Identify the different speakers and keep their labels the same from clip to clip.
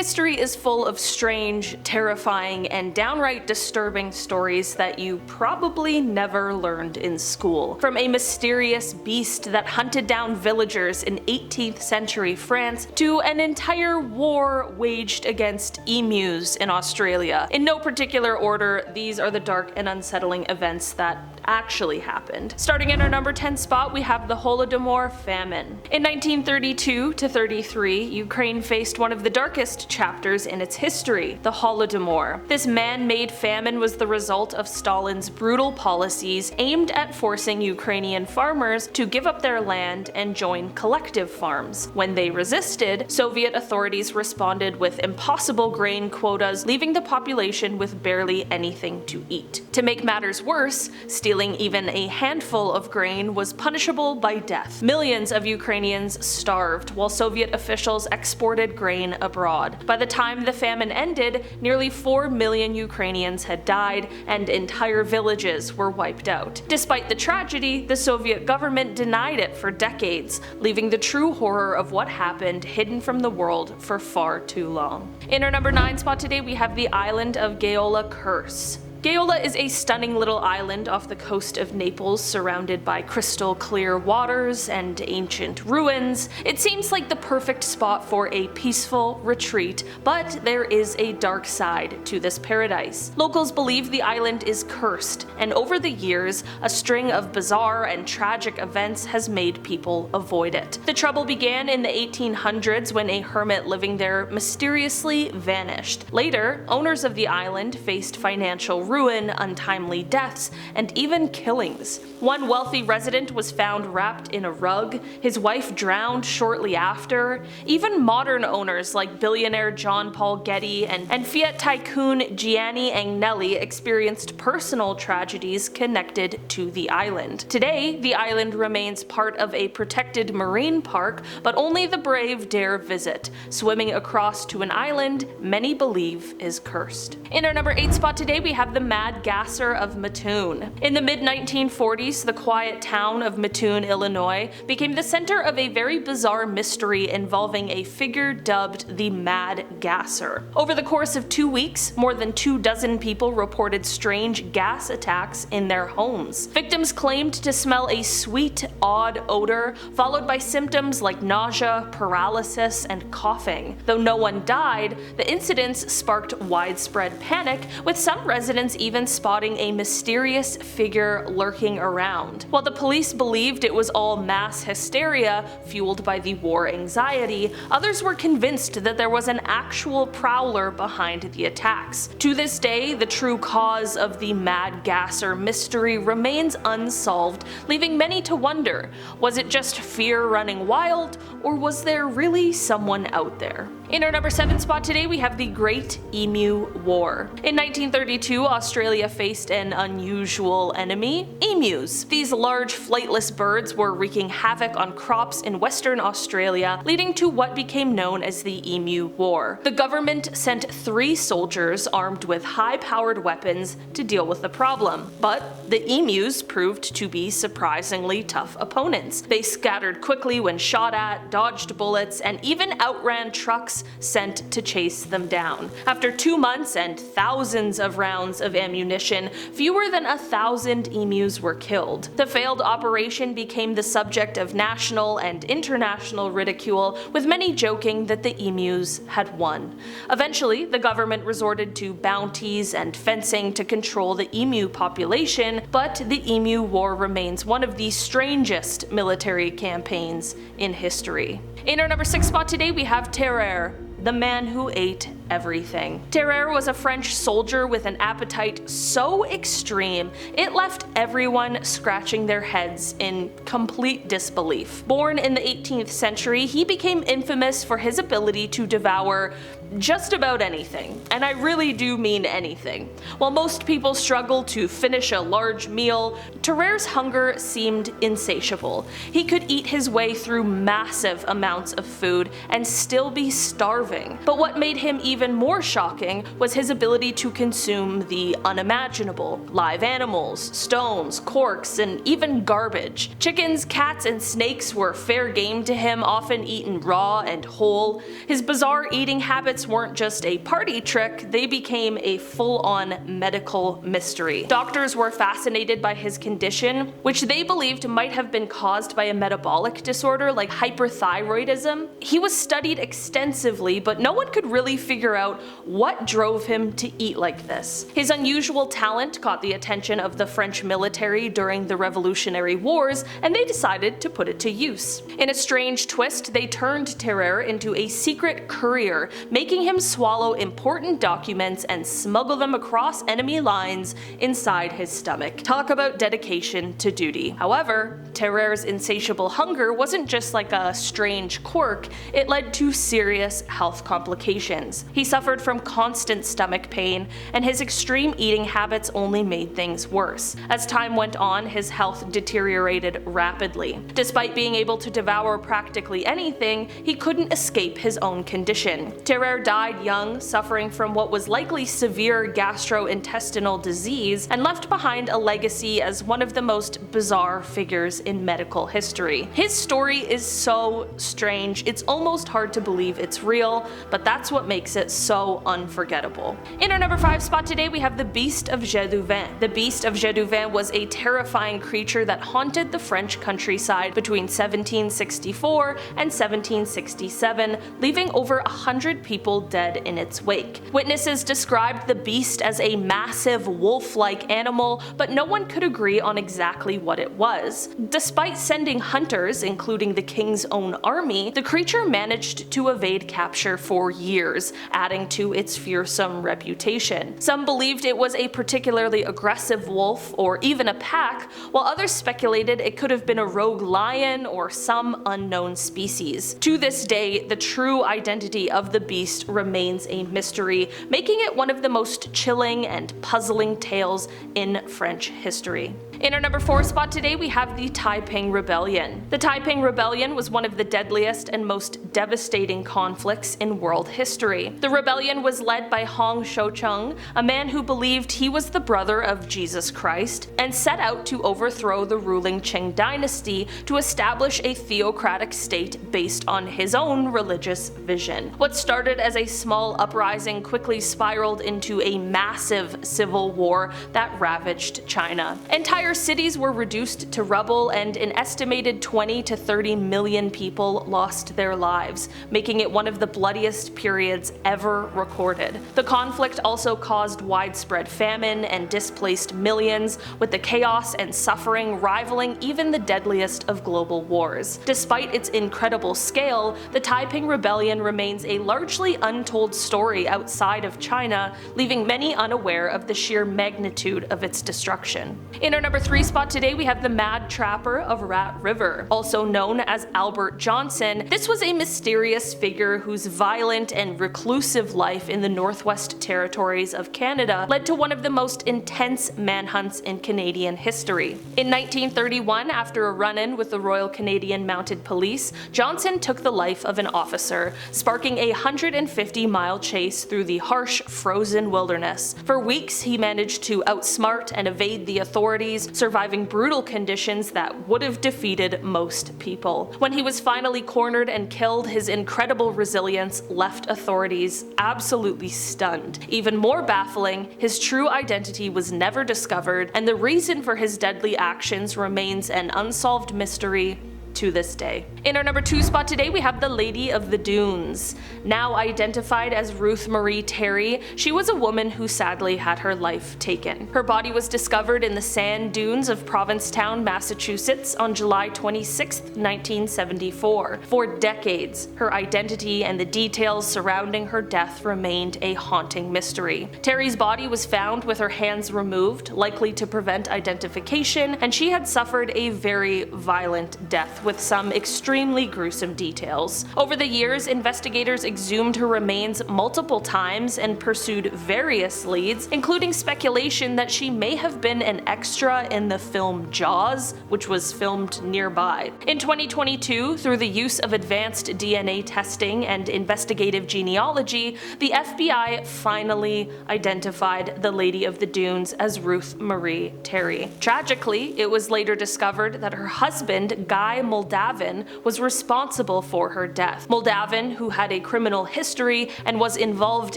Speaker 1: History is full of strange, terrifying, and downright disturbing stories that you probably never learned in school. From a mysterious beast that hunted down villagers in 18th century France to an entire war waged against emus in Australia. In no particular order, these are the dark and unsettling events that actually happened. Starting in our number 10 spot, we have the Holodomor Famine. In 1932-33, Ukraine faced one of the darkest chapters in its history, the Holodomor. This man-made famine was the result of Stalin's brutal policies aimed at forcing Ukrainian farmers to give up their land and join collective farms. When they resisted, Soviet authorities responded with impossible grain quotas, leaving the population with barely anything to eat. To make matters worse, stealing even a handful of grain was punishable by death. Millions of Ukrainians starved, while Soviet officials exported grain abroad. By the time the famine ended, nearly 4 million Ukrainians had died, and entire villages were wiped out. Despite the tragedy, the Soviet government denied it for decades, leaving the true horror of what happened hidden from the world for far too long. In our number 9 spot today, we have the island of Gaiola Curse. Gaiola is a stunning little island off the coast of Naples, surrounded by crystal clear waters and ancient ruins. It seems like the perfect spot for a peaceful retreat, but there is a dark side to this paradise. Locals believe the island is cursed, and over the years, a string of bizarre and tragic events has made people avoid it. The trouble began in the 1800s when a hermit living there mysteriously vanished. Later, owners of the island faced financial ruin, untimely deaths, and even killings. One wealthy resident was found wrapped in a rug, his wife drowned shortly after. Even modern owners like billionaire John Paul Getty and Fiat tycoon Gianni Agnelli experienced personal tragedies connected to the island. Today, the island remains part of a protected marine park, but only the brave dare visit, swimming across to an island many believe is cursed. In our number 8 spot today, we have the Mad Gasser of Mattoon. In the mid-1940s, the quiet town of Mattoon, Illinois, became the center of a very bizarre mystery involving a figure dubbed the Mad Gasser. Over the course of 2 weeks, more than 24 people reported strange gas attacks in their homes. Victims claimed to smell a sweet, odd odor, followed by symptoms like nausea, paralysis, and coughing. Though no one died, the incidents sparked widespread panic, with some residents even spotting a mysterious figure lurking around. While the police believed it was all mass hysteria fueled by the war anxiety, others were convinced that there was an actual prowler behind the attacks. To this day, the true cause of the Mad Gasser mystery remains unsolved, leaving many to wonder, was it just fear running wild, or was there really someone out there? In our number 7 spot today, we have the Great Emu War. In 1932, Australia faced an unusual enemy, emus. These large flightless birds were wreaking havoc on crops in Western Australia, leading to what became known as the Emu War. The government sent 3 soldiers armed with high-powered weapons to deal with the problem, but the emus proved to be surprisingly tough opponents. They scattered quickly when shot at, dodged bullets, and even outran trucks sent to chase them down. After 2 months and thousands of rounds of ammunition, fewer than 1,000 emus were killed. The failed operation became the subject of national and international ridicule, with many joking that the emus had won. Eventually, the government resorted to bounties and fencing to control the emu population, but the Emu War remains one of the strangest military campaigns in history. In our number 6 spot today, we have Tarrare, the man who ate everything. Tarrare was a French soldier with an appetite so extreme it left everyone scratching their heads in complete disbelief. Born in the 18th century, he became infamous for his ability to devour just about anything, and I really do mean anything. While most people struggle to finish a large meal, Tarrare's hunger seemed insatiable. He could eat his way through massive amounts of food and still be starving starving. But what made him even more shocking was his ability to consume the unimaginable: live animals, stones, corks, and even garbage. Chickens, cats, and snakes were fair game to him, often eaten raw and whole. His bizarre eating habits weren't just a party trick, they became a full-on medical mystery. Doctors were fascinated by his condition, which they believed might have been caused by a metabolic disorder like hyperthyroidism. He was studied extensively, but no one could really figure out what drove him to eat like this. His unusual talent caught the attention of the French military during the Revolutionary Wars, and they decided to put it to use. In a strange twist, they turned Tarrare into a secret courier, making him swallow important documents and smuggle them across enemy lines inside his stomach. Talk about dedication to duty. However, Tarrare's insatiable hunger wasn't just like a strange quirk, it led to serious health complications. He suffered from constant stomach pain, and his extreme eating habits only made things worse. As time went on, his health deteriorated rapidly. Despite being able to devour practically anything, he couldn't escape his own condition. Tarrare died young, suffering from what was likely severe gastrointestinal disease, and left behind a legacy as one of the most bizarre figures in medical history. His story is so strange, it's almost hard to believe it's real, but that's what makes it so unforgettable. In our number 5 spot today, we have the Beast of Gévaudan. The Beast of Gévaudan was a terrifying creature that haunted the French countryside between 1764 and 1767, leaving over 100 people dead in its wake. Witnesses described the beast as a massive wolf-like animal, but no one could agree on exactly what it was. Despite sending hunters, including the king's own army, the creature managed to evade capture for years, adding to its fearsome reputation. Some believed it was a particularly aggressive wolf or even a pack, while others speculated it could have been a rogue lion or some unknown species. To this day, the true identity of the beast remains a mystery, making it one of the most chilling and puzzling tales in French history. In our number 4 spot today, we have the Taiping Rebellion. The Taiping Rebellion was one of the deadliest and most devastating conflicts in world history. The rebellion was led by Hong Shoucheng, a man who believed he was the brother of Jesus Christ, and set out to overthrow the ruling Qing dynasty to establish a theocratic state based on his own religious vision. What started as a small uprising quickly spiraled into a massive civil war that ravaged China. Entire cities were reduced to rubble, and an estimated 20 to 30 million people lost their lives, making it one of the bloodiest periods ever recorded. The conflict also caused widespread famine and displaced millions, with the chaos and suffering rivaling even the deadliest of global wars. Despite its incredible scale, the Taiping Rebellion remains a largely untold story outside of China, leaving many unaware of the sheer magnitude of its destruction. In our number 3 spot today, we have the Mad Trapper of Rat River. Also known as Albert Johnson, this was a mysterious figure whose violent and reclusive life in the Northwest Territories of Canada led to one of the most intense manhunts in Canadian history. In 1931, after a run-in with the Royal Canadian Mounted Police, Johnson took the life of an officer, sparking a 150-mile chase through the harsh, frozen wilderness. For weeks, he managed to outsmart and evade the authorities, surviving brutal conditions that would have defeated most people. When he was finally cornered and killed, his incredible resilience left authorities absolutely stunned. Even more baffling, his true identity was never discovered, and the reason for his deadly actions remains an unsolved mystery to this day. In our number 2 spot today, we have the Lady of the Dunes. Now identified as Ruth Marie Terry, she was a woman who sadly had her life taken. Her body was discovered in the sand dunes of Provincetown, Massachusetts on July 26, 1974. For decades, her identity and the details surrounding her death remained a haunting mystery. Terry's body was found with her hands removed, likely to prevent identification, and she had suffered a very violent death with some extremely gruesome details. Over the years, investigators exhumed her remains multiple times and pursued various leads, including speculation that she may have been an extra in the film Jaws, which was filmed nearby. In 2022, through the use of advanced DNA testing and investigative genealogy, the FBI finally identified the Lady of the Dunes as Ruth Marie Terry. Tragically, it was later discovered that her husband, Guy Moldavin, was responsible for her death. Moldavin, who had a criminal history and was involved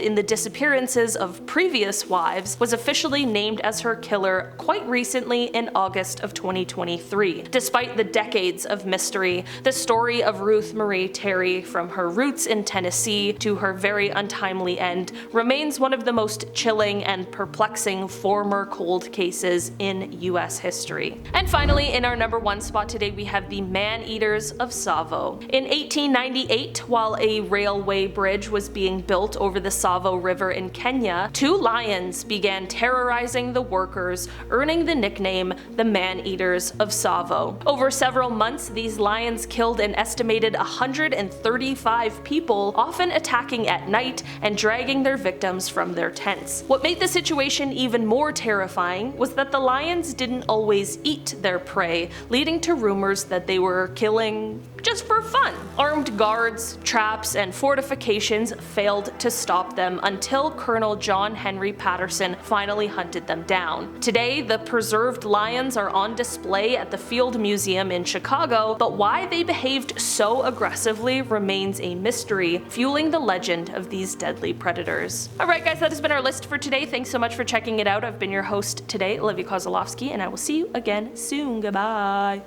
Speaker 1: in the disappearances of previous wives, was officially named as her killer quite recently in August of 2023. Despite the decades of mystery, the story of Ruth Marie Terry, from her roots in Tennessee to her very untimely end, remains one of the most chilling and perplexing former cold cases in US history. And finally, in our number 1 spot today, we have the Man-Eaters of Tsavo. In 1898, while a railway bridge was being built over the Tsavo River in Kenya, 2 lions began terrorizing the workers, earning the nickname the Man-Eaters of Tsavo. Over several months, these lions killed an estimated 135 people, often attacking at night and dragging their victims from their tents. What made the situation even more terrifying was that the lions didn't always eat their prey, leading to rumors that they were killing just for fun. Armed guards, traps, and fortifications failed to stop them until Colonel John Henry Patterson finally hunted them down. Today, the preserved lions are on display at the Field Museum in Chicago, but why they behaved so aggressively remains a mystery, fueling the legend of these deadly predators. Alright guys, that has been our list for today. Thanks so much for checking it out. I've been your host today, Olivia Kozolowski, and I will see you again soon. Goodbye.